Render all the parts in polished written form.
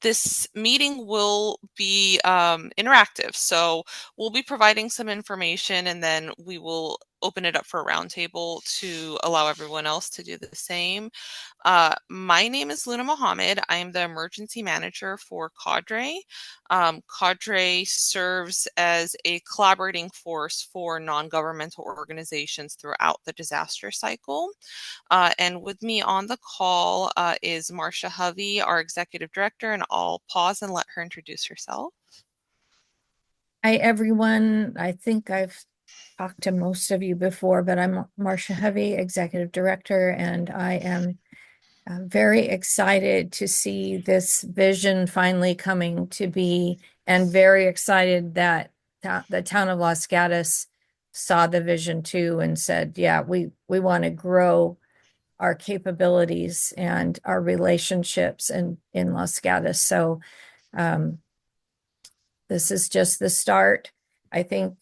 This meeting will be interactive, so we'll be providing some information and then we will open it up for a roundtable to allow everyone else to do the same. My name is Luna Mohammed. I am the emergency manager for CADRE. CADRE serves as a collaborating force for non-governmental organizations throughout the disaster cycle. And with me on the call is Marcia Hovey, our executive director, and I'll pause and let her introduce herself. Hi, everyone. I think I've talked to most of you before, but I'm Marcia Hovey, Executive Director, and I am very excited to see this vision finally coming to be, and very excited that the town of Los Gatos saw the vision too and said, yeah, we want to grow our capabilities and our relationships in Los Gatos. So this is just the start. I think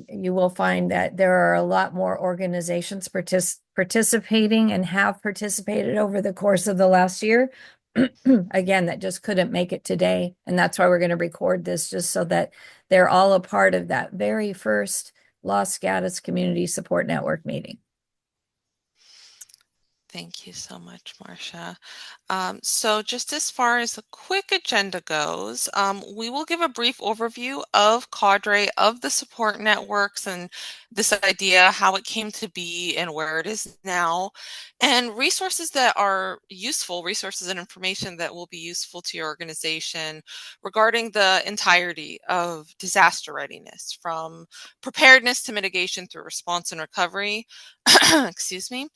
you will find that there are a lot more organizations participating and have participated over the course of the last year. Again, that just couldn't make it today. And that's why we're going to record this, just so that they're all a part of that very first Los Gatos Community Support Network meeting. Thank you so much, Marcia. So just as far as the quick agenda goes, we will give a brief overview of CADRE, of the support networks, and this idea, how it came to be and where it is now, and resources that are useful, resources and information that will be useful to your organization regarding the entirety of disaster readiness, from preparedness to mitigation through response and recovery. Excuse me.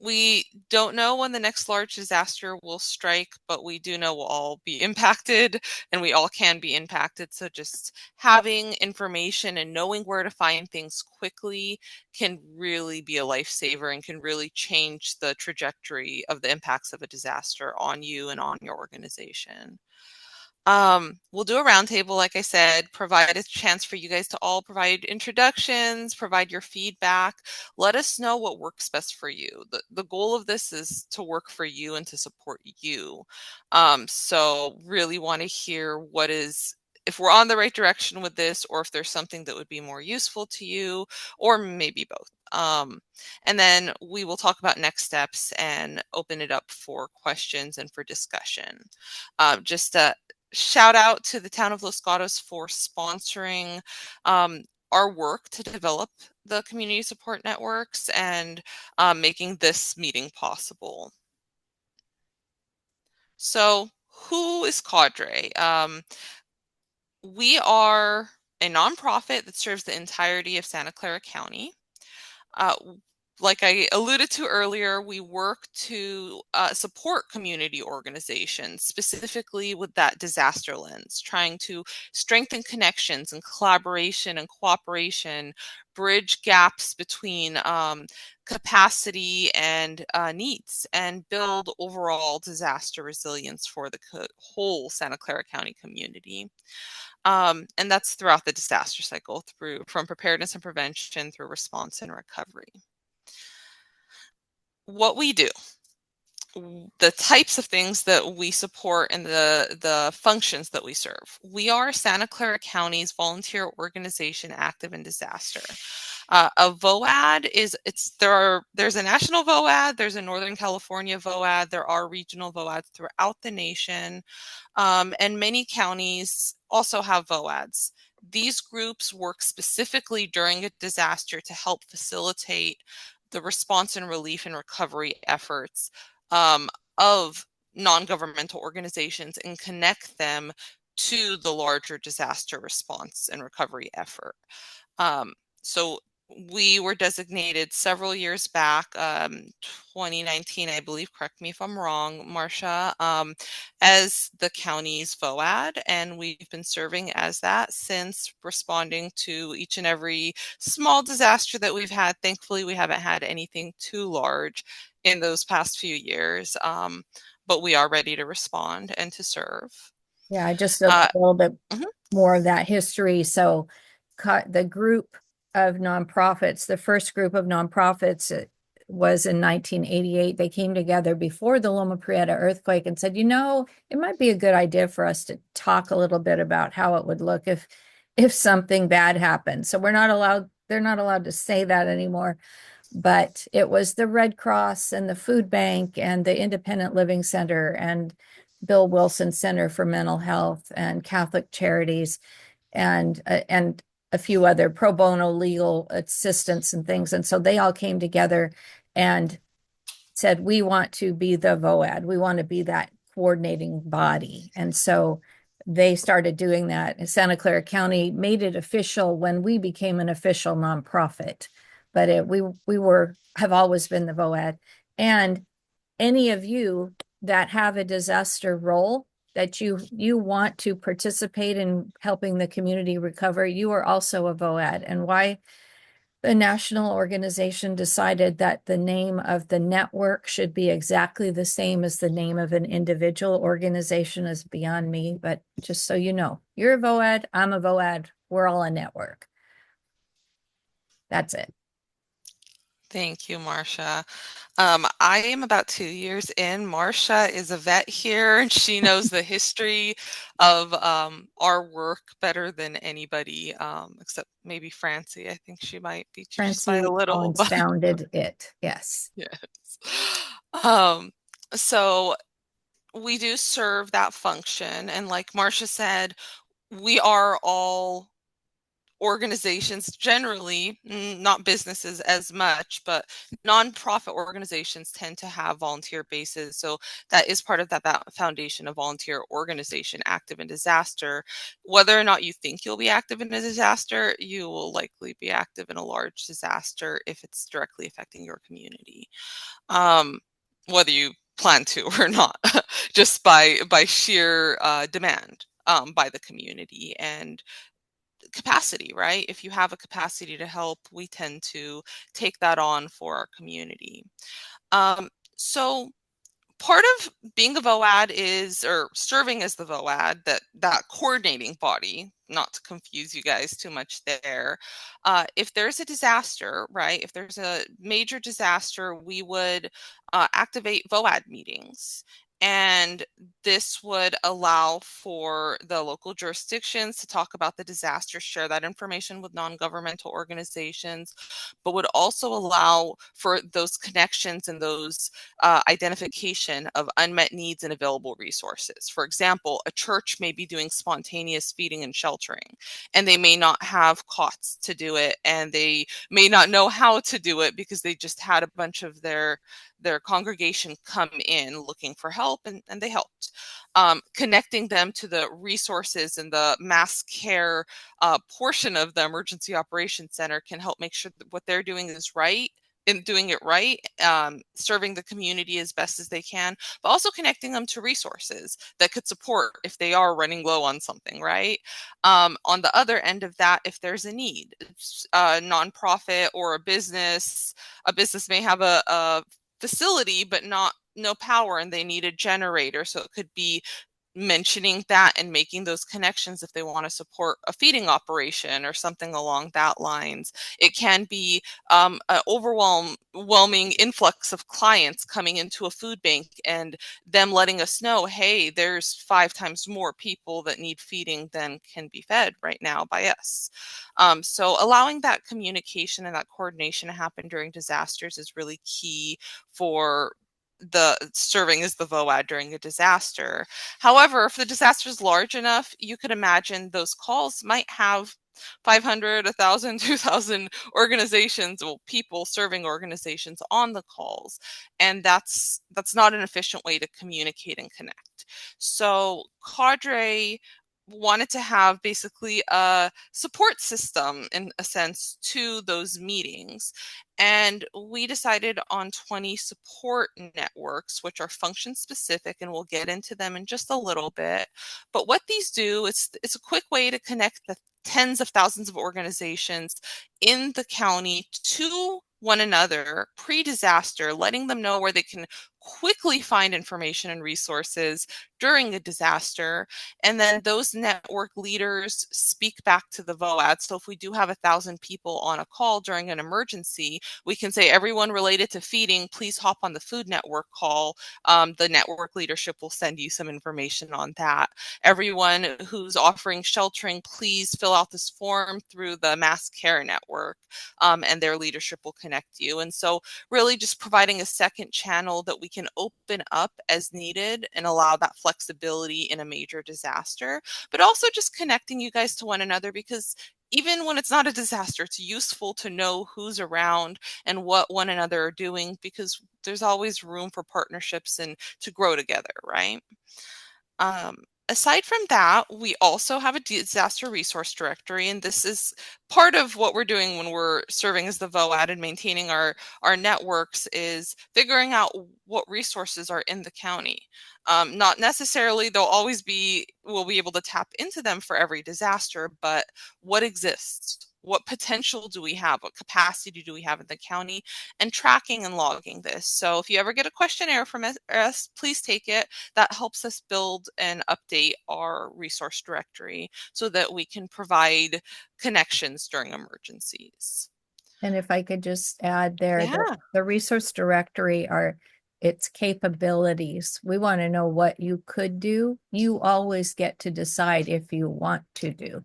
We don't know when the next large disaster will strike, but we do know we'll all be impacted and we all can be impacted. So just having information and knowing where to find things quickly can really be a lifesaver and can really change the trajectory of the impacts of a disaster on you and on your organization. We'll do a roundtable, like I said, provide a chance for you guys to all provide introductions, provide your feedback. Let us know what works best for you. The goal of this is to work for you and to support you. So really want to hear if we're on the right direction with this, or if there's something that would be more useful to you, or maybe both. And then we will talk about next steps and open it up for questions and for discussion. Just shout out to the town of Los Gatos for sponsoring our work to develop the community support networks and making this meeting possible. So who is CADRE? We are a nonprofit that serves the entirety of Santa Clara County. Uh, like I alluded to earlier, we work to support community organizations, specifically with that disaster lens, trying to strengthen connections and collaboration and cooperation, bridge gaps between capacity and needs, and build overall disaster resilience for the whole Santa Clara County community. And that's throughout the disaster cycle, from preparedness and prevention through response and recovery. What we do, the types of things that we support, and the functions that we serve. We are Santa Clara County's volunteer organization active in disaster. A VOAD there's a national VOAD, there's a Northern California VOAD, there are regional VOADs throughout the nation, and many counties also have VOADs. These groups work specifically during a disaster to help facilitate the response and relief and recovery efforts of non-governmental organizations and connect them to the larger disaster response and recovery effort. So we were designated several years back, 2019, I believe, correct me if I'm wrong, Marcia, as the county's VOAD, and we've been serving as that since, responding to each and every small disaster that we've had. Thankfully, we haven't had anything too large in those past few years, but we are ready to respond and to serve. Yeah, just a little bit Mhm. more of that history. So the group of nonprofits, the first group of nonprofits was in 1988. They came together before the Loma Prieta earthquake and said, it might be a good idea for us to talk a little bit about how it would look if something bad happened. So they're not allowed to say that anymore. But it was the Red Cross and the Food Bank and the Independent Living Center and Bill Wilson Center for Mental Health and Catholic Charities and a few other pro bono legal assistants and things. And so they all came together and said, we want to be the VOAD. We want to be that coordinating body. And so they started doing that. Santa Clara County made it official when we became an official nonprofit, but have always been the VOAD. And any of you that have a disaster role that you want to participate in helping the community recover, you are also a VOAD. And why the national organization decided that the name of the network should be exactly the same as the name of an individual organization is beyond me. But just so you know, you're a VOAD, I'm a VOAD, we're all a network. That's it. Thank you, Marcia. I am about 2 years in. Marcia is a vet here, and she knows the history of our work better than anybody, except maybe Francie. I think she might beat you just by Francie a little, Collins but founded it. Yes. yes. Um, so we do serve that function, and like Marcia said, we are all organizations generally, not businesses as much, but nonprofit organizations tend to have volunteer bases. So that is part of that foundation of volunteer organization active in disaster. Whether or not you think you'll be active in a disaster, you will likely be active in a large disaster if it's directly affecting your community. Whether you plan to or not, just by sheer demand by the community and capacity, right? If you have a capacity to help, we tend to take that on for our community. Um, so part of being a VOAD is, or serving as the VOAD, that coordinating body, not to confuse you guys too much there. If there's a disaster, right? If there's a major disaster, we would activate VOAD meetings. And this would allow for the local jurisdictions to talk about the disaster, share that information with non-governmental organizations, but would also allow for those connections and those identification of unmet needs and available resources. For example, a church may be doing spontaneous feeding and sheltering, and they may not have cots to do it, and they may not know how to do it because they just had a bunch of their congregation come in looking for help, and they helped. Connecting them to the resources and the mass care portion of the Emergency Operations Center can help make sure that what they're doing is right and doing it right, serving the community as best as they can, but also connecting them to resources that could support if they are running low on something, right? On the other end of that, if there's a need, a nonprofit or a business may have a facility but no power, and they need a generator, so it could be mentioning that and making those connections if they want to support a feeding operation or something along that lines. It can be an overwhelming influx of clients coming into a food bank and them letting us know, hey, there's 5 times more people that need feeding than can be fed right now by us. So allowing that communication and that coordination to happen during disasters is really key for the serving as the VOAD during a disaster. However, if the disaster is large enough, you could imagine those calls might have 500, 1,000, 2,000 organizations, well, people serving organizations on the calls. And that's not an efficient way to communicate and connect. So CADRE wanted to have basically a support system in a sense to those meetings. And we decided on 20 support networks, which are function specific, and we'll get into them in just a little bit. But what these do, it's a quick way to connect the tens of thousands of organizations in the county to one another pre-disaster, letting them know where they can quickly find information and resources during a disaster. And then those network leaders speak back to the VOAD. So if we do have 1,000 people on a call during an emergency, we can say, everyone related to feeding, please hop on the food network call. The network leadership will send you some information on that. Everyone who's offering sheltering, please fill out this form through the mass care network, and their leadership will connect you. And so really just providing a second channel that we can open up as needed and allow that flexibility in a major disaster, but also just connecting you guys to one another, because even when it's not a disaster, it's useful to know who's around and what one another are doing, because there's always room for partnerships and to grow together, right? Um, Aside from that, we also have a disaster resource directory, and this is part of what we're doing when we're serving as the VOAD and maintaining our networks, is figuring out what resources are in the county. Not necessarily we'll be able to tap into them for every disaster, but what exists? What potential do we have? What capacity do we have in the county? And tracking and logging this. So if you ever get a questionnaire from us, please take it. That helps us build and update our resource directory so that we can provide connections during emergencies. And if I could just add there that Yeah. the resource directory are its capabilities. We want to know what you could do. You always get to decide if you want to do.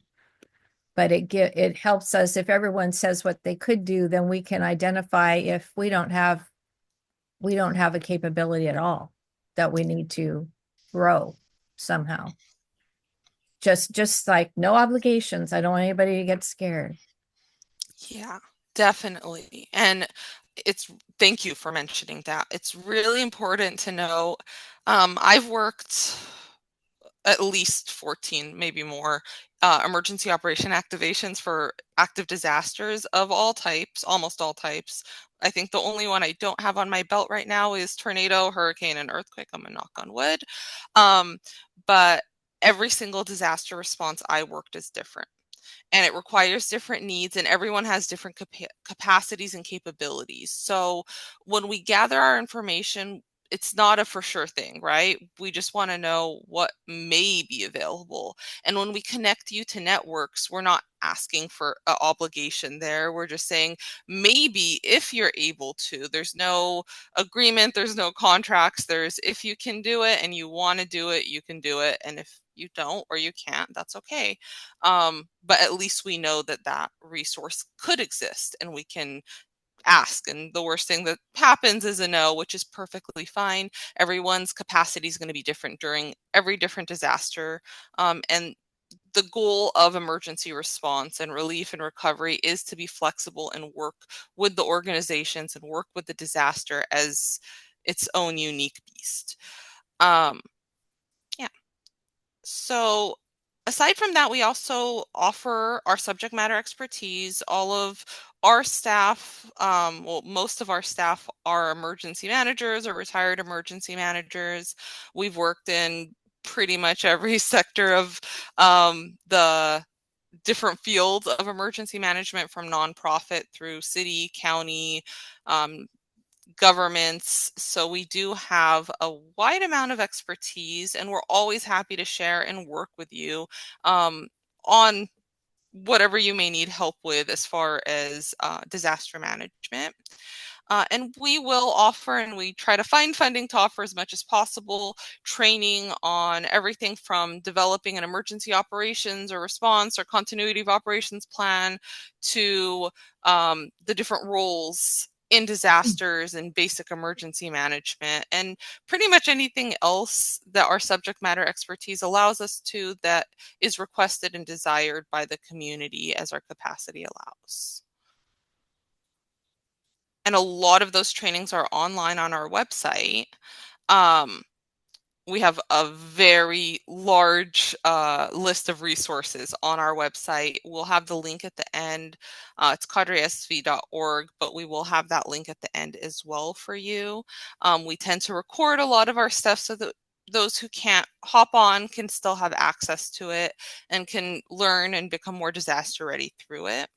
But it helps us if everyone says what they could do, then we can identify if we don't have a capability at all that we need to grow somehow. Just like no obligations. I don't want anybody to get scared. Yeah, definitely. And it's thank you for mentioning that. It's really important to know. I've worked at least 14, maybe more, emergency operation activations for active disasters of all types, almost all types. I think the only one I don't have on my belt right now is tornado, hurricane, and earthquake. I'm gonna knock on wood. Um, but every single disaster response I worked is different, and it requires different needs, and everyone has different capacities and capabilities. So when we gather our information, it's not a for sure thing, right? We just want to know what may be available. And when we connect you to networks, we're not asking for an obligation there. We're just saying, maybe if you're able to. There's no agreement, there's no contracts. There's, if you can do it and you want to do it, you can do it. And if you don't or you can't, that's okay. But at least we know that that resource could exist and we can ask. And the worst thing that happens is a no, which is perfectly fine. Everyone's capacity is going to be different during every different disaster. And the goal of emergency response and relief and recovery is to be flexible and work with the organizations and work with the disaster as its own unique beast. Um, yeah. So aside from that, we also offer our subject matter expertise. All of our staff, well, most of our staff are emergency managers or retired emergency managers. We've worked in pretty much every sector of the different fields of emergency management, from nonprofit through city, county, um, governments. So we do have a wide amount of expertise, and we're always happy to share and work with you um, on whatever you may need help with as far as disaster management. And we will offer, and we try to find funding to offer as much as possible, training on everything from developing an emergency operations or response or continuity of operations plan to the different roles in disasters and basic emergency management, and pretty much anything else that our subject matter expertise allows us to, that is requested and desired by the community as our capacity allows. And a lot of those trainings are online on our website. Um, we have a very large list of resources on our website. We'll have the link at the end. It's cadresv.org, but we will have that link at the end as well for you. We tend to record a lot of our stuff so that those who can't hop on can still have access to it and can learn and become more disaster ready through it.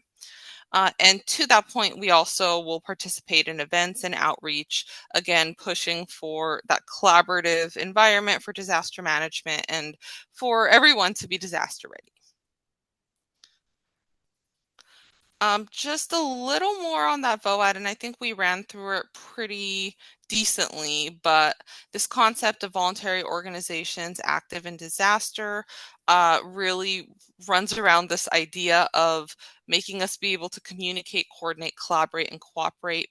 And to that point, we also will participate in events and outreach, again, pushing for that collaborative environment for disaster management and for everyone to be disaster ready. Just a little more on that VOAD, and I think we ran through it pretty decently, but this concept of voluntary organizations active in disaster really runs around this idea of making us be able to communicate, coordinate, collaborate, and cooperate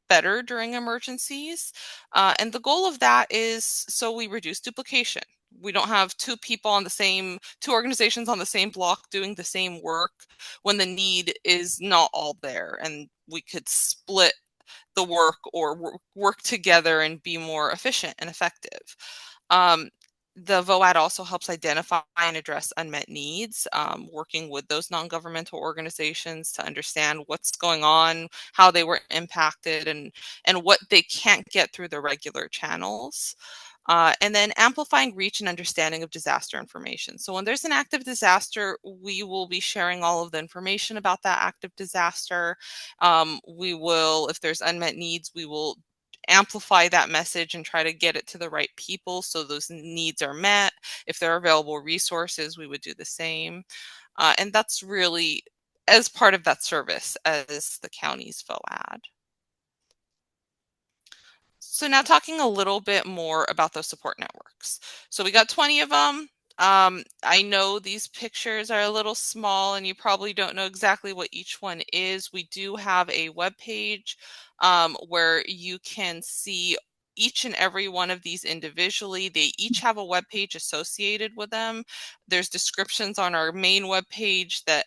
better during emergencies. And the goal of that is so we reduce duplication. We don't have two organizations on the same block doing the same work when the need is not all there. And we could split the work or work together and be more efficient and effective. Um, the VOAD also helps identify and address unmet needs, working with those non-governmental organizations to understand what's going on, how they were impacted, and what they can't get through the regular channels. And then amplifying reach and understanding of disaster information. So when there's an active disaster, we will be sharing all of the information about that active disaster. We will, if there's unmet needs, we will amplify that message and try to get it to the right people so those needs are met. If there are available resources, we would do the same. And that's really as part of that service as the county's VOAD. So now talking a little bit more about those support networks. So we got 20 of them. I know these pictures are a little small and you probably don't know exactly what each one is. We do have a web page where you can see each and every one of these individually. They each have a web page associated with them. There's descriptions on our main web page that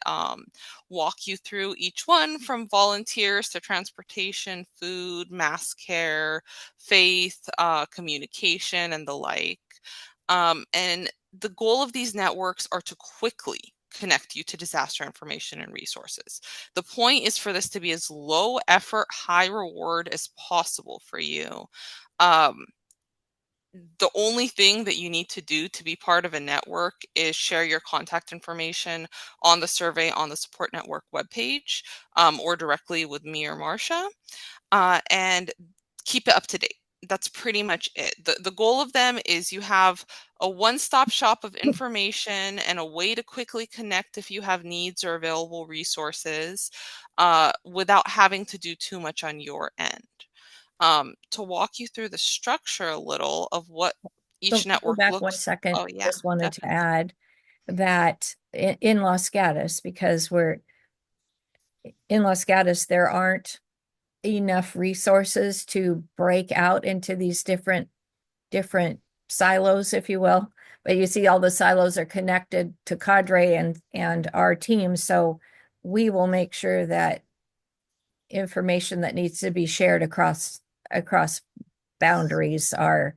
walk you through each one, from volunteers to transportation, food, mass care, faith, communication, and the like. And the goal of these networks are to quickly connect you to disaster information and resources. The point is for this to be as low effort, high reward as possible for you. Um, the only thing that you need to do to be part of a network is share your contact information on the survey on the support network webpage, or directly with me or Marcia, and keep it up to date. That's pretty much it. The goal of them is you have a one-stop shop of information and a way to quickly connect if you have needs or available resources, without having to do too much on your end. To walk you through the structure a little of what each Go network back one looks. second. Oh yeah, Just wanted to definitely. add that in Los Gatos, because we're in Los Gatos, there aren't enough resources to break out into these different silos, if you will. But you see all the silos are connected to CADRE and our team. So we will make sure that information that needs to be shared across boundaries are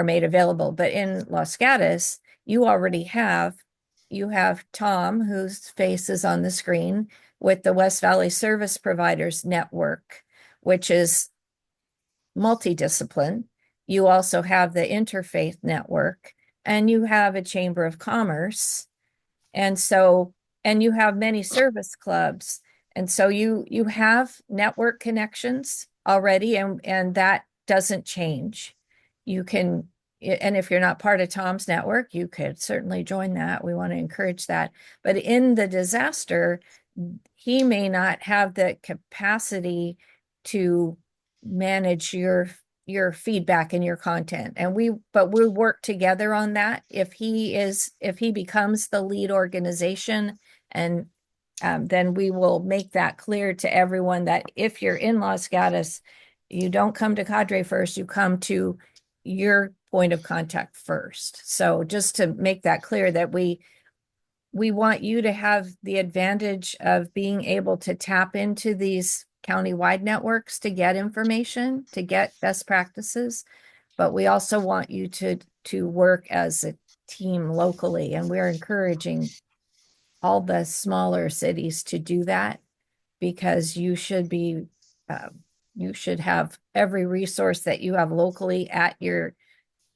made available. But in Los Gatos, you have Tom, whose face is on the screen, with the West Valley Service Providers Network, which is multidiscipline. You also have the Interfaith Network, and you have a Chamber of Commerce. And so, and you have many service clubs. And so you have network connections already, and that doesn't change. You can, and if you're not part of Tom's network, you could certainly join that. We want to encourage that. But in the disaster, he may not have the capacity to manage your feedback and your content. And but we work together on that. If he becomes the lead organization, and then we will make that clear to everyone that if you're in Los Gatos, you don't come to CADRE first, you come to your point of contact first. So just to make that clear, that we want you to have the advantage of being able to tap into these county-wide networks to get information, to get best practices. But we also want you to work as a team locally. And we're encouraging all the smaller cities to do that, because uh, you should have every resource that you have locally at your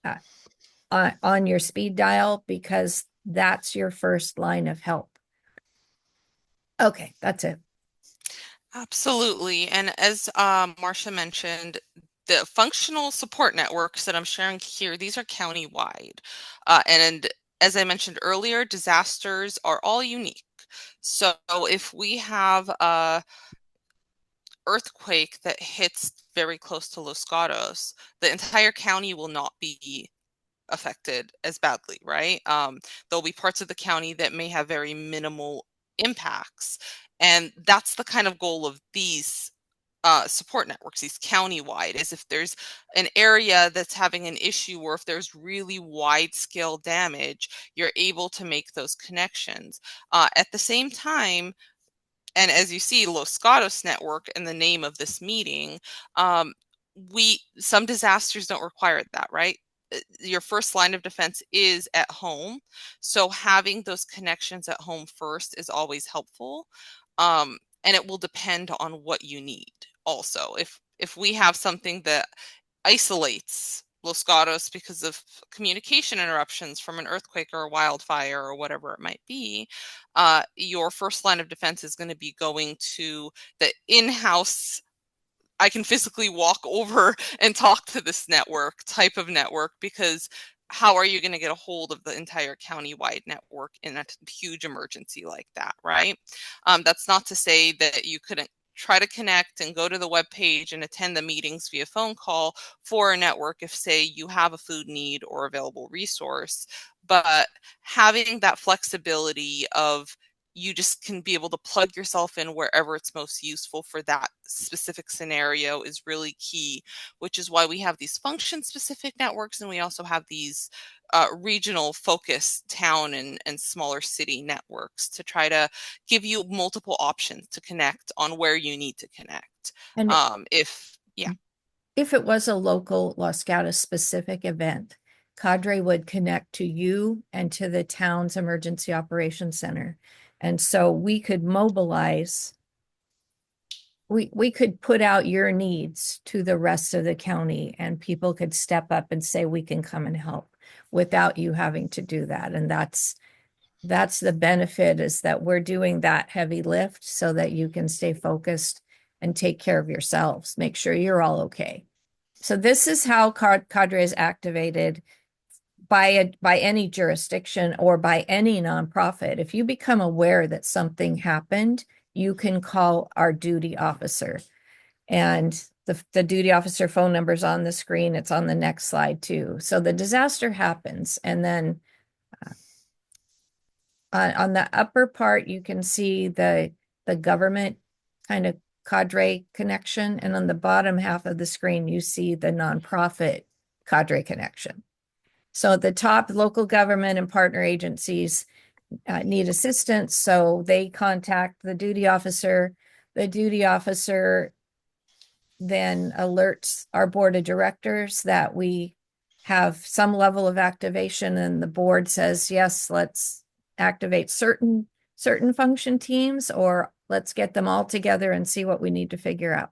uh, on your speed dial, because that's your first line of help. Okay, that's it. Absolutely. And as Marcia mentioned, the functional support networks that I'm sharing here, these are county-wide. And as I mentioned earlier, disasters are all unique. So if we have a earthquake that hits very close to Los Gatos, the entire county will not be affected as badly, right? There'll be parts of the county that may have very minimal impacts. And that's the kind of goal of these support networks, these county-wide, is if there's an area that's having an issue or if there's really wide-scale damage, you're able to make those connections. At the same time, and as you see, Los Gatos Network in the name of this meeting, we some disasters don't require that, right? Your first line of defense is at home, so having those connections at home first is always helpful, and it will depend on what you need. Also, if we have something that isolates Los Gatos because of communication interruptions from an earthquake or a wildfire or whatever it might be, your first line of defense is going to be going to the in-house, I can physically walk over and talk to this network type of network, because how are you going to get a hold of the entire county-wide network in a huge emergency like that, right? That's not to say that you couldn't try to connect and go to the web page and attend the meetings via phone call for a network if, say, you have a food need or available resource. But having that flexibility of you just can be able to plug yourself in wherever it's most useful for that specific scenario is really key, which is why we have these function specific networks and we also have these regional focused town and smaller city networks to try to give you multiple options to connect on where you need to connect. And If, yeah. if it was a local Los Gatos specific event, CADRE would connect to you and to the town's emergency operations center. And so we could mobilize, we could put out your needs to the rest of the county and people could step up and say, we can come and help without you having to do that. And that's the benefit, is that we're doing that heavy lift so that you can stay focused and take care of yourselves, make sure you're all okay. So this is how CADRE is activated by any jurisdiction or by any nonprofit. If you become aware that something happened, you can call our duty officer. And the duty officer phone number is on the screen. It's on the next slide too. So the disaster happens, and then on the upper part, you can see the government kind of CADRE connection, and on the bottom half of the screen, you see the nonprofit CADRE connection. So at the top, local government and partner agencies need assistance, so they contact the duty officer. The duty officer then alerts our board of directors that we have some level of activation, and the board says, yes, let's activate certain function teams, or let's get them all together and see what we need to figure out.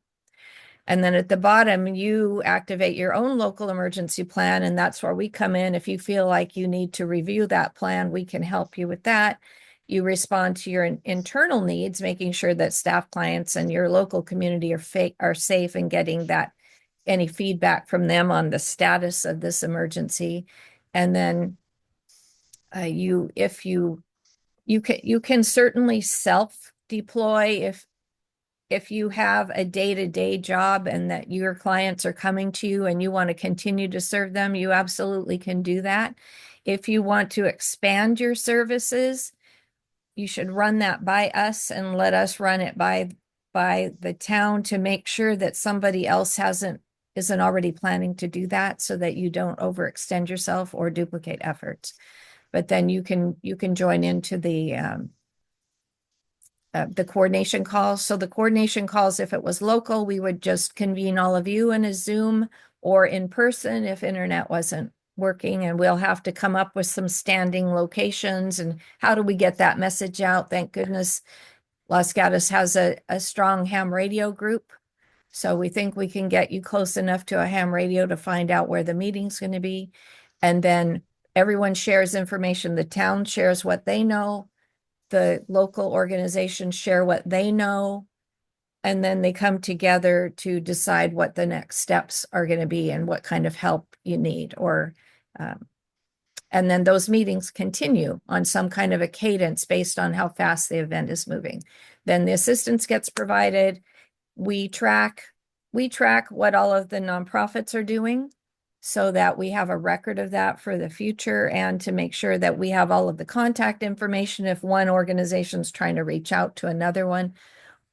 And then at the bottom, you activate your own local emergency plan, and that's where we come in. If you feel like you need to review that plan, we can help you with that. You respond to your internal needs, making sure that staff, clients, and your local community are safe, and getting that any feedback from them on the status of this emergency. And then you can certainly self-deploy if you have a day-to-day job and that your clients are coming to you and you want to continue to serve them, you absolutely can do that. If you want to expand your services, you should run that by us and let us run it by the town to make sure that somebody else isn't already planning to do that, so that you don't overextend yourself or duplicate efforts. But then you can join into the coordination calls. So the coordination calls, if it was local, we would just convene all of you in a Zoom or in person if internet wasn't working, and we'll have to come up with some standing locations. And how do we get that message out? Thank goodness Los Gatos has a strong ham radio group. So we think we can get you close enough to a ham radio to find out where the meeting's going to be. And then everyone shares information. The town shares what they know. The local organizations share what they know. and then they come together to decide what the next steps are going to be and what kind of help you need, or and then those meetings continue on some kind of a cadence based on how fast the event is moving. Then the assistance gets provided. We track what all of the nonprofits are doing so that we have a record of that for the future, and to make sure that we have all of the contact information if one organization's trying to reach out to another one.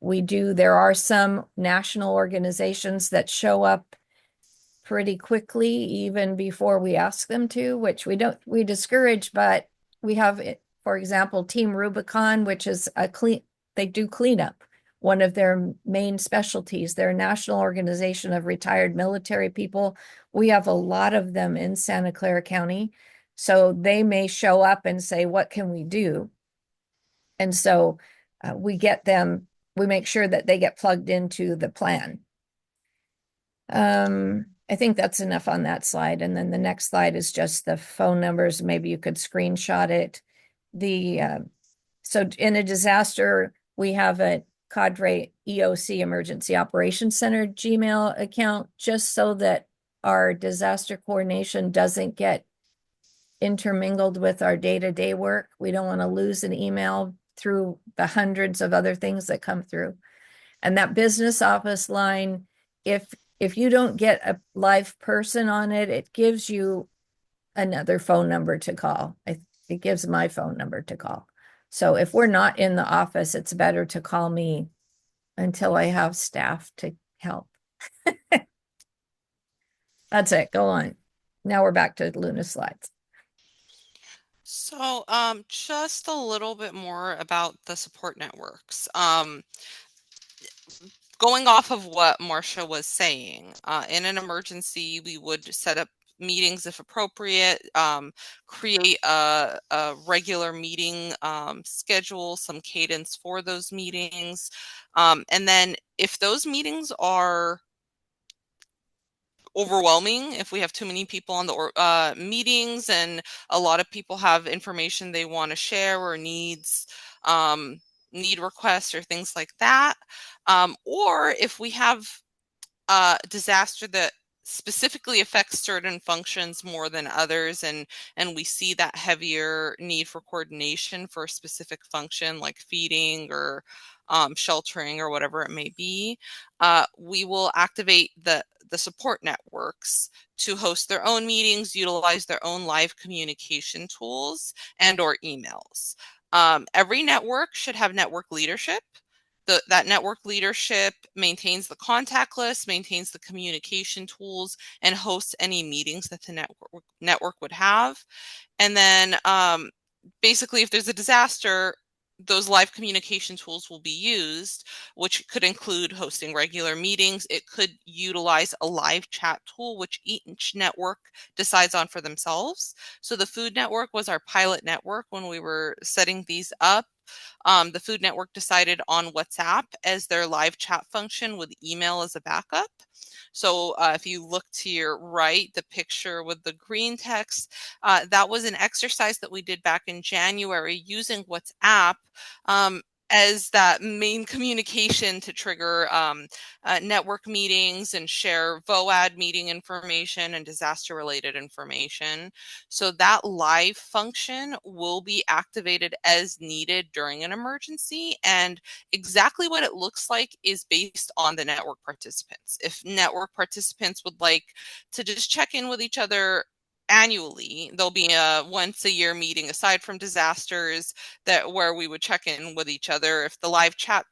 There are some national organizations that show up pretty quickly, even before we ask them to, which we discourage, but we have, for example, Team Rubicon, which is they do cleanup. One of their main specialties. They're a national organization of retired military people. We have a lot of them in Santa Clara County. So they may show up and say, what can we do? And so we make sure that they get plugged into the plan. I think that's enough on that slide. And then the next slide is just the phone numbers. Maybe you could screenshot it. So in a disaster, we have a CADRE EOC Emergency Operations Center Gmail account, just so that our disaster coordination doesn't get intermingled with our day-to-day work. We don't want to lose an email through the hundreds of other things that come through. And that business office line, if you don't get a live person on it, it gives you another phone number to call. It gives my phone number to call. So if we're not in the office, it's better to call me until I have staff to help. That's it. Go on. Now we're back to Luna's slides. So, just a little bit more about the support networks. Going off of what Marcia was saying, in an emergency, we would set up meetings if appropriate, create a regular meeting schedule, some cadence for those meetings. And then if those meetings are overwhelming, if we have too many people on the meetings and a lot of people have information they want to share or need requests or things like that, or if we have a disaster that specifically affects certain functions more than others, and we see that heavier need for coordination for a specific function like feeding or sheltering or whatever it may be, we will activate the support networks to host their own meetings, utilize their own live communication tools and or emails. Every network should have network leadership. That network leadership maintains the contact list, maintains the communication tools, and hosts any meetings that the network would have. And then basically, if there's a disaster, those live communication tools will be used, which could include hosting regular meetings. It could utilize a live chat tool, which each network decides on for themselves. So the Food Network was our pilot network when we were setting these up. The Food Network decided on WhatsApp as their live chat function with email as a backup. So if you look to your right, the picture with the green text, that was an exercise that we did back in January using WhatsApp as that main communication to trigger network meetings and share VOAD meeting information and disaster related information. So that live function will be activated as needed during an emergency, and exactly what it looks like is based on the network participants. If network participants would like to just check in with each other annually, there'll be a once a year meeting aside from disasters where we would check in with each other. If the live chat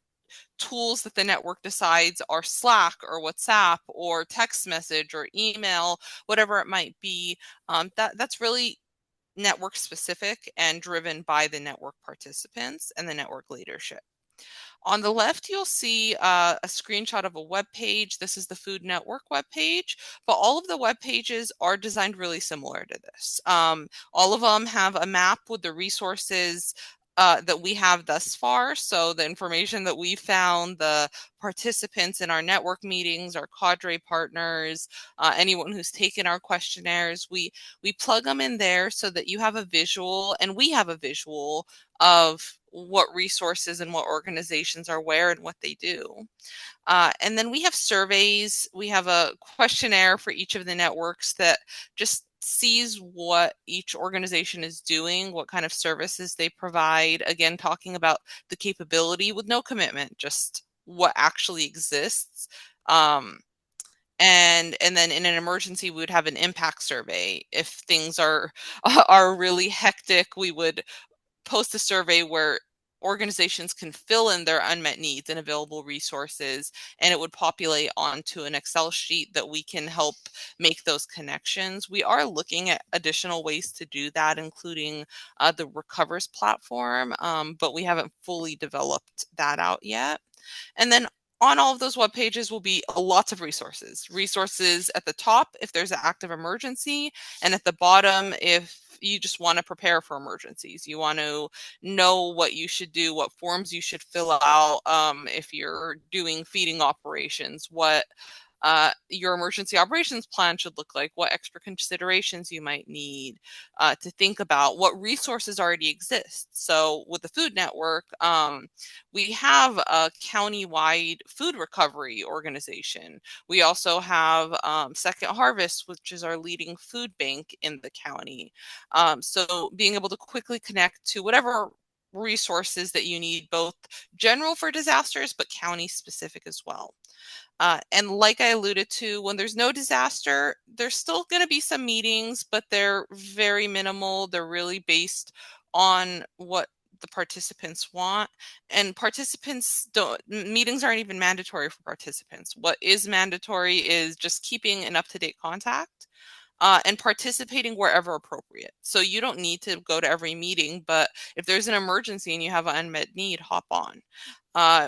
tools that the network decides are Slack or WhatsApp or text message or email, whatever it might be, that's really network specific and driven by the network participants and the network leadership. On the left, you'll see a screenshot of a web page. This is the Food Network web page, but all of the web pages are designed really similar to this. All of them have a map with the resources that we have thus far. So the information that we found, the participants in our network meetings, our cadre partners, anyone who's taken our questionnaires, we plug them in there so that you have a visual and we have a visual of what resources and what organizations are where and what they do. And then we have surveys. We have a questionnaire for each of the networks that just sees what each organization is doing, what kind of services they provide. Again, talking about the capability with no commitment, just what actually exists. Um, and then in an emergency, we would have an impact survey. If things are are really hectic, we would post a survey where organizations can fill in their unmet needs and available resources, and it would populate onto an Excel sheet that we can help make those connections. We are looking at additional ways to do that, including the Recovers platform, but we haven't fully developed that out yet. And then on all of those web pages will be lots of resources. Resources at the top if there's an active emergency, and at the bottom if you just want to prepare for emergencies. You want to know what you should do, what forms you should fill out if you're doing feeding operations, what your emergency operations plan should look like, what extra considerations you might need to think about, what resources already exist. So with the Food Network, we have a county-wide food recovery organization. We also have Second Harvest, which is our leading food bank in the county. So being able to quickly connect to whatever resources that you need, both general for disasters, but county specific as well. And like I alluded to, when there's no disaster, there's still going to be some meetings, but they're very minimal. They're really based on what the participants want. And participants don't, meetings aren't even mandatory for participants. What is mandatory is just keeping an up-to-date contact and participating wherever appropriate. So you don't need to go to every meeting, but if there's an emergency and you have an unmet need, hop on.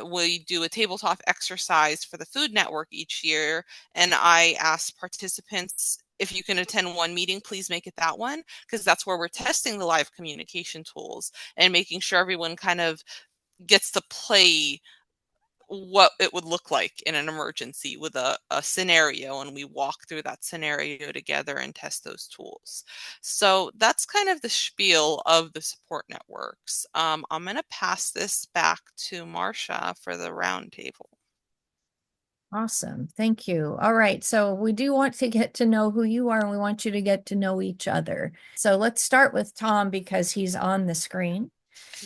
We do a tabletop exercise for the Food Network each year, and I ask participants if you can attend one meeting, please make it that one, because that's where we're testing the live communication tools and making sure everyone kind of gets to play what it would look like in an emergency with a scenario, and we walk through that scenario together and test those tools. So that's kind of the spiel of the support networks. I'm going to pass this back to Marcia for the roundtable. Awesome. Thank you. All right. So we do want to get to know who you are and we want you to get to know each other. So let's start with Tom because he's on the screen.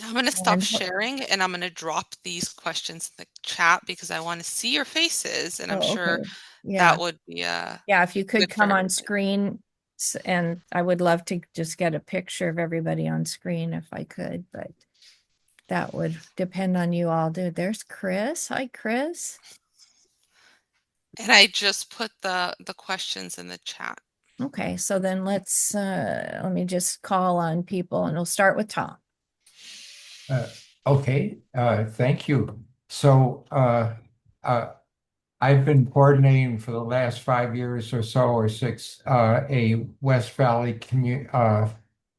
Now I'm going to stop And sharing and I'm going to drop these questions in the chat because I want to see your faces, and I'm oh, sure okay. Yeah. that would be Yeah. If you could good for come on everybody. screen and I would love to just get a picture of everybody on screen if I could, but that would depend on you all. Dude, there's Chris. Hi, Chris. And I just put the questions in the chat. Okay, so then let me just call on people and we'll start with Tom. Uh, okay, thank you. So uh, I've been coordinating for the last 5 years or so, or six, a West Valley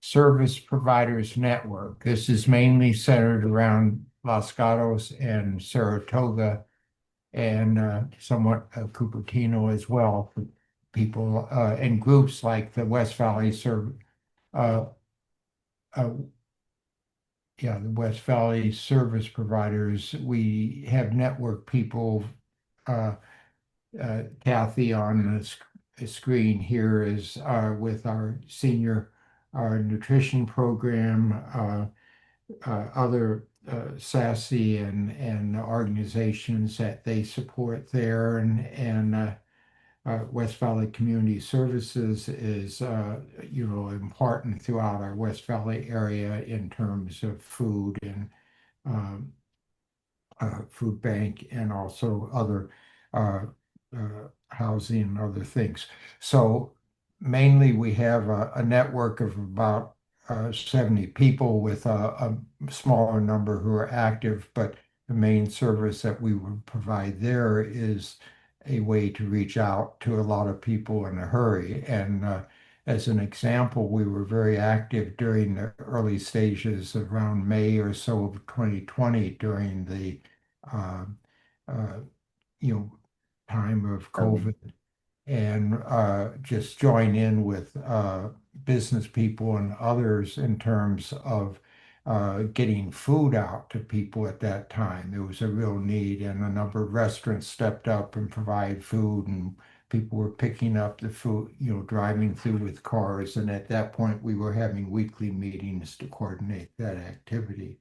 Service Providers Network. This is mainly centered around Los Gatos and Saratoga and somewhat Cupertino as well for people and groups like the West Valley uh, uh, the West Valley service providers. We have network people. Uh, Kathy on the screen here is with our senior, our nutrition program, other SASE and organizations that they support there, and West Valley Community Services is, important throughout our West Valley area in terms of food and um, food bank and also other uh, housing and other things. So mainly we have a network of about 70 people with a smaller number who are active, but the main service that we would provide there is a way to reach out to a lot of people in a hurry. And as an example, we were very active during the early stages around May or so of 2020 during the uh, uh, you know time of COVID and just join in with business people and others in terms of getting food out to people at that time. There was a real need, and a number of restaurants stepped up and provided food, and people were picking up the food, driving through with cars. And at that point, we were having weekly meetings to coordinate that activity.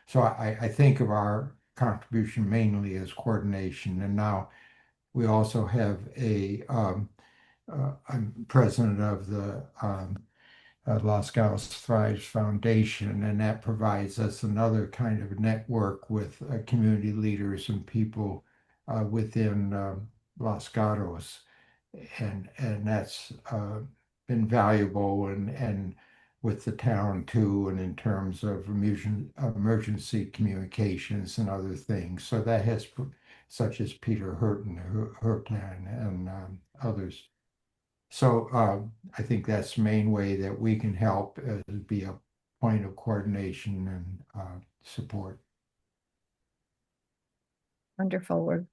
So I think of our contribution mainly as coordination. And now we also have I'm president of the Los Gatos Thrives Foundation, and that provides us another kind of network with community leaders and people within Los Gatos, and that's been valuable and with the town too, and in terms of emergency communications and other things. So that has, such as Peter Hurtan and others. So I think that's the main way that we can help be a point of coordination and support. Wonderful work.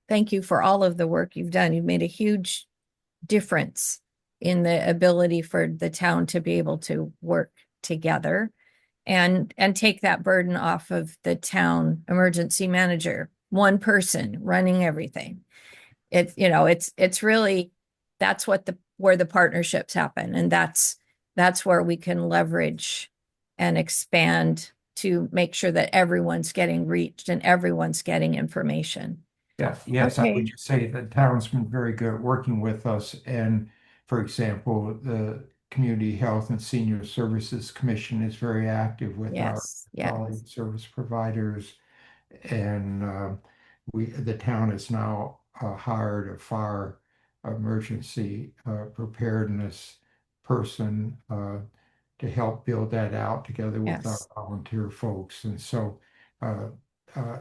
Thank you for all of the work you've done. You've made a huge difference in the ability for the town to be able to work together and take that burden off of the town emergency manager, one person running everything. It's really, that's where the partnerships happen, and that's where we can leverage and expand to make sure that everyone's getting reached and everyone's getting information. Yes, I Okay. would just say the town's been very good at working with us. And for example, the Community Health and Senior Services Commission is very active with our colleague service providers. And the town has now hired a fire emergency preparedness person to help build that out together with our volunteer folks. And so uh, uh,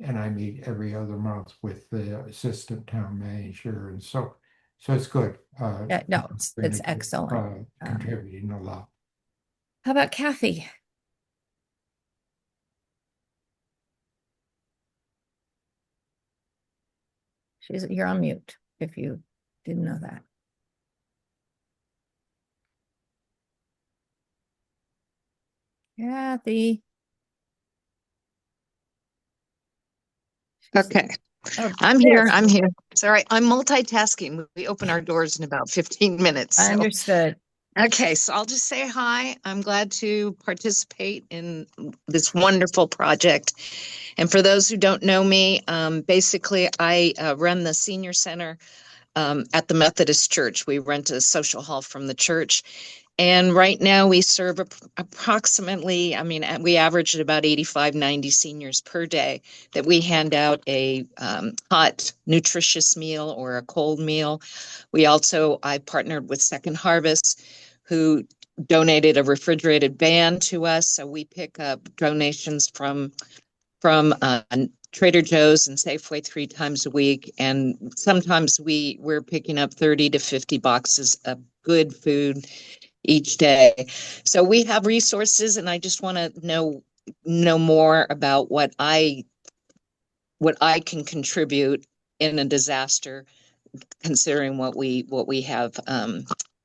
and I meet every other month with the assistant town manager, and so it's good. No, it's excellent. Contributing a lot. How about Kathy? You're on mute if you didn't know that. Kathy. Okay. I'm here. Sorry, I'm multitasking. We open our doors in about 15 minutes. So. Understood. Okay, so I'll just say hi. I'm glad to participate in this wonderful project. And for those who don't know me, basically I run the senior center at the Methodist Church. We rent a social hall from the church. And right now we serve approximately, we average at about 85, 90 seniors per day that we hand out a hot, nutritious meal or a cold meal. I partnered with Second Harvest, who donated a refrigerated van to us. So we pick up donations from Trader Joe's and Safeway 3 times a week. And sometimes we're picking up 30 to 50 boxes of good food each day. So we have resources, and I just want to know more about what I can contribute in a disaster, considering what we have,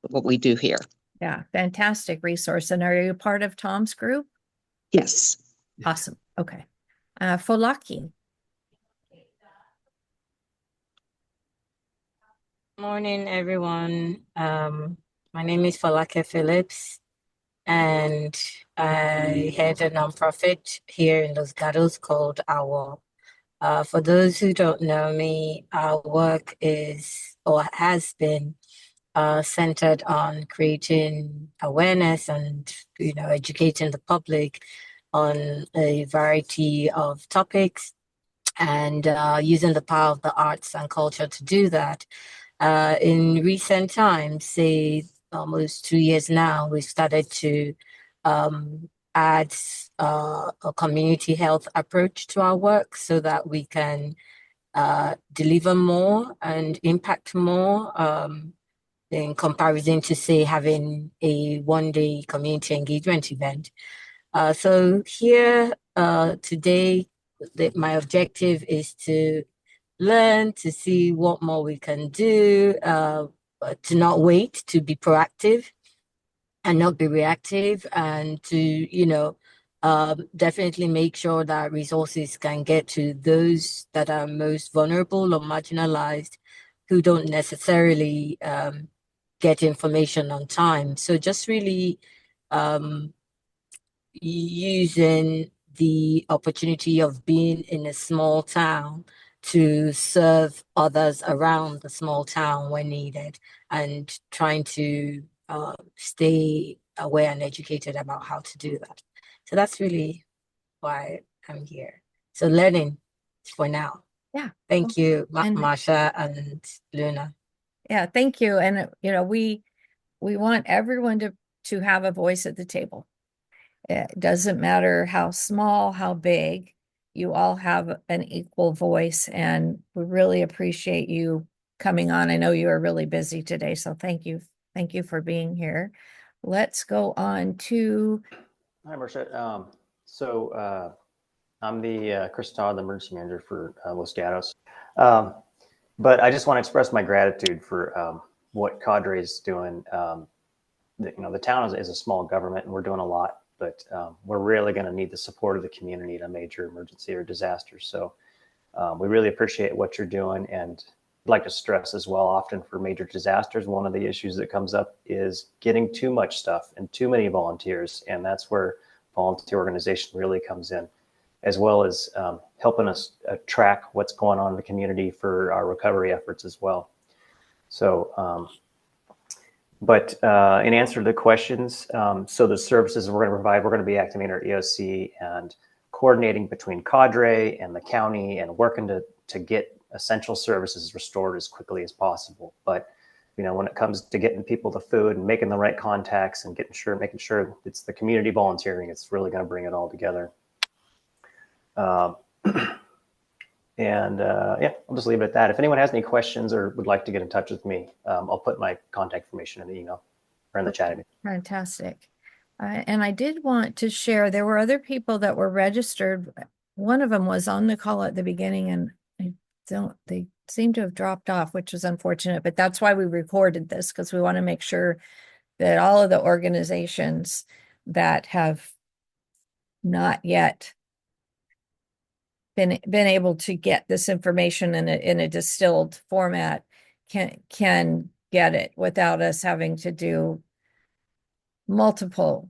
what we do here. Yeah, fantastic resource. And are you part of Tom's group? Yes. Awesome. Okay. Folaki. Morning, everyone. My name is Falake Phillips, and I head a nonprofit here in Los Gatos called OWL. For those who don't know me, our work is or has been centered on creating awareness and educating the public on a variety of topics, and using the power of the arts and culture to do that. In recent times, say almost 2 years now, we've started to add a community health approach to our work so that we can deliver more and impact more. in comparison to, say, having a one-day community engagement event. So here today, my objective is to learn, to see what more we can do, to not wait, to be proactive and not be reactive, and to, definitely make sure that resources can get to those that are most vulnerable or marginalized, who don't necessarily get information on time. So just really using the opportunity of being in a small town to serve others around the small town when needed, and trying to stay aware and educated about how to do that. So that's really why I'm here. So learning for now. Yeah. Thank you, And Marsha and Luna. yeah, thank you. And we want everyone to have a voice at the table. It doesn't matter how small, how big, you all have an equal voice, and we really appreciate you coming on. I know you are really busy today, so thank you. Thank you for being here. Let's go on to. Hi, Marsha. I'm the Chris Todd, the emergency manager for Los Gatos. But I just want to express my gratitude for what CADRE is doing. The town is a small government, and we're doing a lot, but we're really going to need the support of the community in a major emergency or disaster. So we really appreciate what you're doing, and I'd like to stress as well, often for major disasters, one of the issues that comes up is getting too much stuff and too many volunteers, and that's where volunteer organization really comes in, as well as helping us track what's going on in the community for our recovery efforts as well. So, but in answer to the questions, so the services we're going to provide, we're going to be activating our EOC and coordinating between CADRE and the county and working to get essential services restored as quickly as possible. But when it comes to getting people the food and making the right contacts and making sure it's the community volunteering, it's really going to bring it all together. Yeah, I'll just leave it at that. If anyone has any questions or would like to get in touch with me, I'll put my contact information in the email or in the chat. Fantastic. And I did want to share, there were other people that were registered. One of them was on the call at the beginning, and they seem to have dropped off, which is unfortunate, but that's why we recorded this, because we want to make sure that all of the organizations that have not yet been able to get this information in a distilled format can get it without us having to do multiple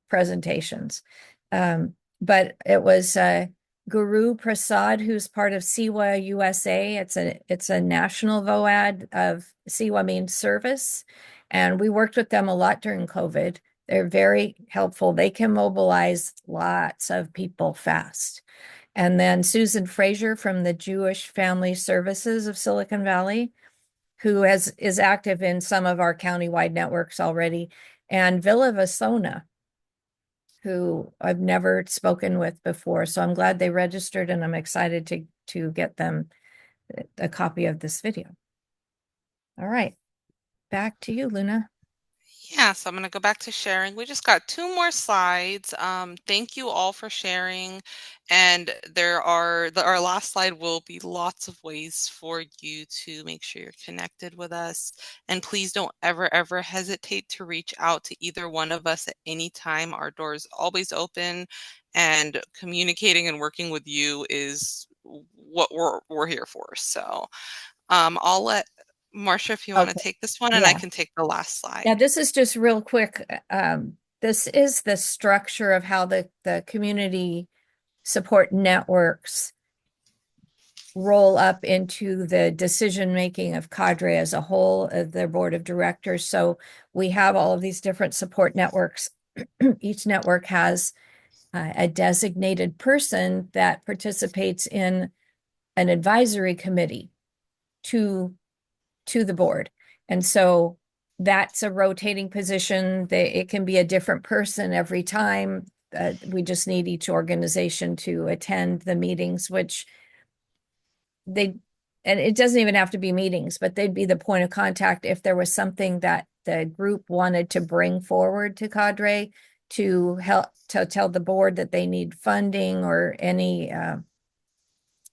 presentations. But it was Guru Prasad, who's part of CEWA USA. It's a national VOAD of CEWA means service. And we worked with them a lot during COVID. They're very helpful. They can mobilize lots of people fast. And then Susan Frazier from the Jewish Family Services of Silicon Valley, who is active in some of our countywide networks already. And Villa Vasona, who I've never spoken with before. So I'm glad they registered, and I'm excited to get them a copy of this video. All right, back to you, Luna. Yeah, so I'm going to go back to sharing. We just got 2 more slides. Thank you all for sharing. And our last slide will be lots of ways for you to make sure you're connected with us. And please don't ever hesitate to reach out to either one of us at any time. Our door is always open, and communicating and working with you is what we're here for. So I'll let Marsha, if you want to take this one, and I can take the last slide. Yeah, this is just real quick. This is the structure of how the community support networks roll up into the decision-making of CADRE as a whole, of their board of directors. So we have all of these different support networks. Each network has a designated person that participates in an advisory committee to the board. And so that's a rotating position. It can be a different person every time. We just need each organization to attend the meetings, which and it doesn't even have to be meetings, but they'd be the point of contact if there was something that the group wanted to bring forward to CADRE to help to tell the board that they need funding or any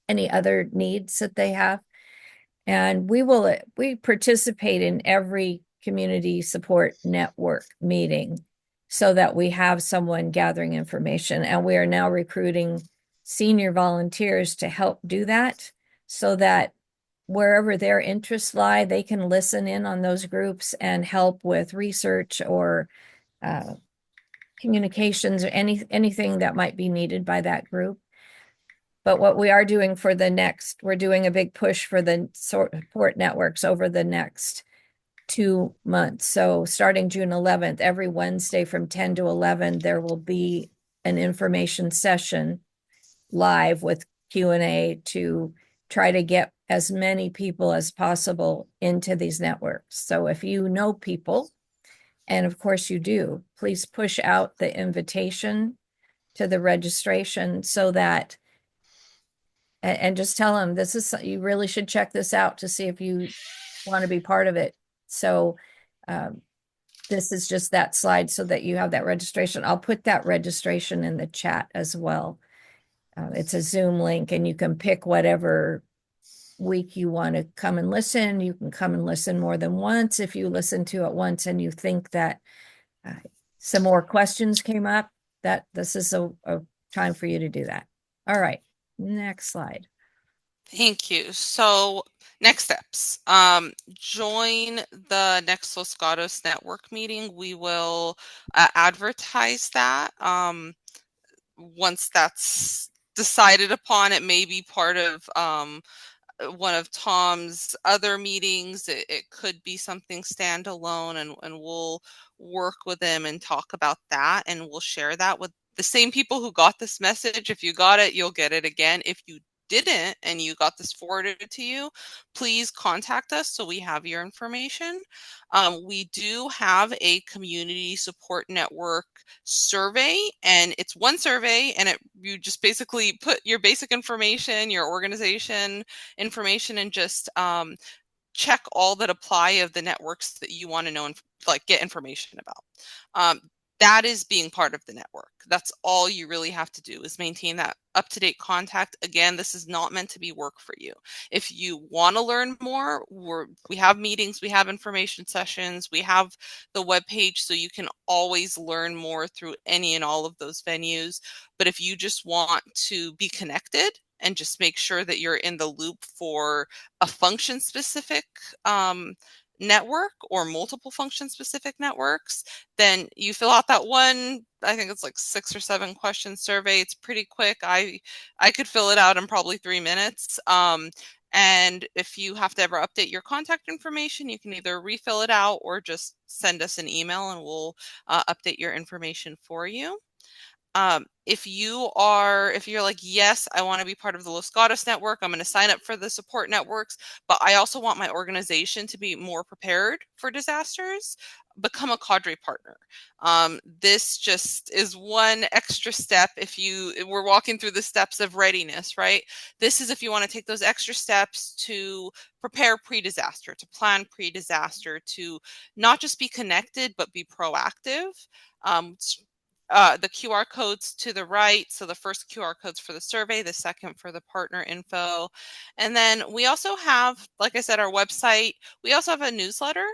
other needs that they have. And we participate in every community support network meeting so that we have someone gathering information. And we are now recruiting senior volunteers to help do that so that wherever their interests lie, they can listen in on those groups and help with research or communications or anything that might be needed by that group. But what we are doing for we're doing a big push for the support networks over the next 2 months. So starting June 11th, every Wednesday from 10 to 11, there will be an information session live with Q&A to try to get as many people as possible into these networks. So if you know people, and of course you do, please push out the invitation to the registration so that and just tell them you really should check this out to see if you want to be part of it. So this is just that slide so that you have that registration. I'll put that registration in the chat as well. It's a Zoom link and you can pick whatever week you want to come and listen. You can come and listen more than once. If you listen to it once and you think that some more questions came up, that this is a time for you to do that. All right, next slide. Thank you. So next steps, join the next Los Gatos network meeting. We will advertise that. Once that's decided upon, it may be part of one of Tom's other meetings. It could be something standalone, and we'll work with them and talk about that, and we'll share that with the same people who got this message. If you got it, you'll get it again. If you didn't and you got this forwarded to you, please contact us so we have your information. We do have a community support network survey, and it's one survey, and you just basically put your basic information, your organization information, and just check all that apply of the networks that you want to know and get information about. That is being part of the network. That's all you really have to do, is maintain that up-to-date contact. Again, this is not meant to be work for you. If you want to learn more, we have meetings, we have information sessions, we have the webpage, so you can always learn more through any and all of those venues. But if you just want to be connected and just make sure that you're in the loop for a function specific network or multiple function specific networks, then you fill out that one, I think it's like 6 or 7 question survey. It's pretty quick. I could fill it out in probably 3 minutes. And if you have to ever update your contact information, you can either refill it out or just send us an email and we'll update your information for you. If you're like, yes, I want to be part of the Los Gatos network, I'm going to sign up for the support networks, but I also want my organization to be more prepared for disasters, become a CADRE partner. This just is one extra step. If we're walking through the steps of readiness, right? This is if you want to take those extra steps to prepare pre-disaster, to plan pre-disaster, to not just be connected, but be proactive. The QR codes to the right. So the first QR codes for the survey, the second for the partner info. And then we also have, like I said, our website. We also have a newsletter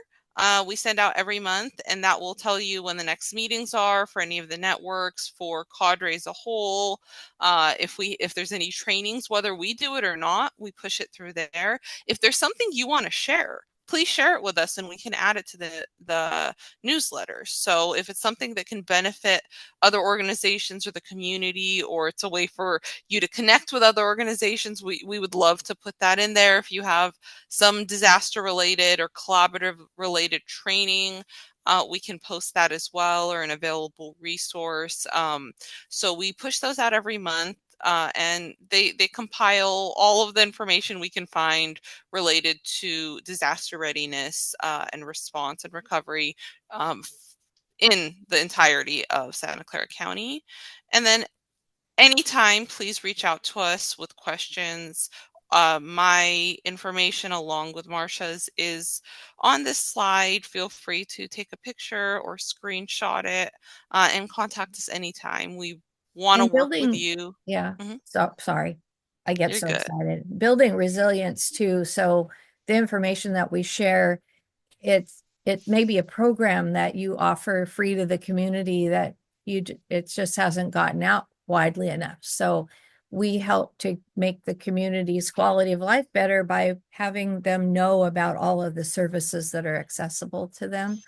we send out every month, and that will tell you when the next meetings are for any of the networks, for CADRE as a whole. If there's any trainings, whether we do it or not, we push it through there. If there's something you want to share, please share it with us and we can add it to the newsletter. So if it's something that can benefit other organizations or the community, or it's a way for you to connect with other organizations, we would love to put that in there. If you have some disaster related or collaborative related training, we can post that as well, or an available resource. So we push those out every month. And they compile all of the information we can find related to disaster readiness and response and recovery in the entirety of Santa Clara County. And then anytime, please reach out to us with questions. my information along with Marsha's is on this slide. Feel free to take a picture or screenshot it and contact us anytime. We want to And work with building, you. yeah, Mhm. so sorry. I get You're so good. excited. Building resilience too. So the information that we share, it may be a program that you offer free to the community that it just hasn't gotten out widely enough. So we help to make the community's quality of life better by having them know about all of the services that are accessible to them.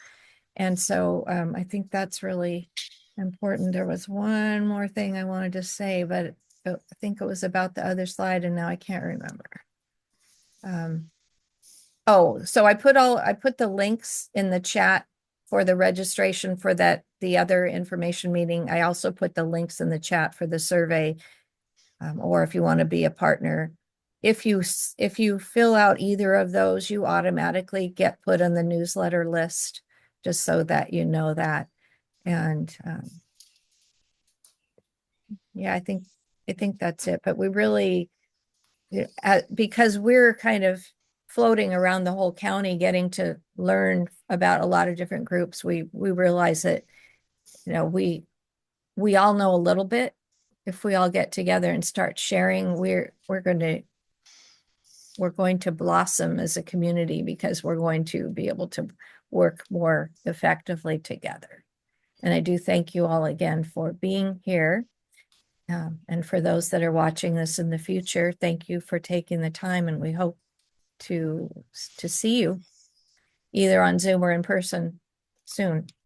And so I think that's really important. There was one more thing I wanted to say, but I think it was about the other slide and now I can't remember. Oh, so I put the links in the chat for the registration for the other information meeting. I also put the links in the chat for the survey, or if you want to be a partner. If you fill out either of those, you automatically get put on the newsletter list, just so that you know that. And yeah, I think that's it. But we really, because we're kind of floating around the whole county, getting to learn about a lot of different groups, we realize that, we all know a little bit. If we all get together and start sharing, we're going to blossom as a community, because we're going to be able to work more effectively together. And I do thank you all again for being here. And for those that are watching this in the future, thank you for taking the time, and we hope to see you either on Zoom or in person soon.